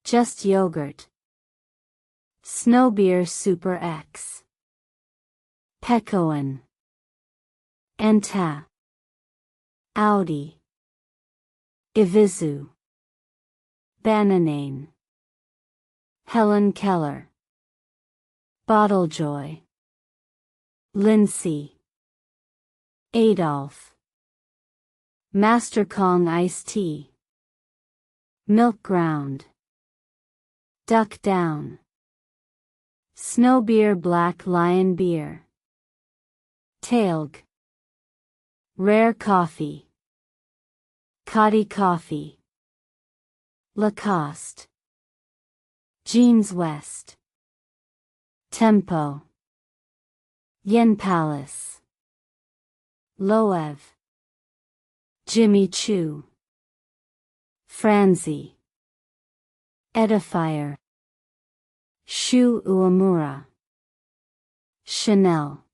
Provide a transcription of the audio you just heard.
Just Yogurt. Snow Beer Super X. Pecoin. Enta. Audi. Ivizu. Bananane. Helen Keller. Bottlejoy. Lindsay. Adolf. Master Kong Iced Tea. Milk Ground. Duck Down. Snow Beer Black Lion Beer. Tailg. Rare Coffee. Coddy Coffee. Lacoste. Jeans West. Tempo. Yen Palace. Loev. Jimmy Choo. Franzi. Edifier. Shu Uemura. Chanel.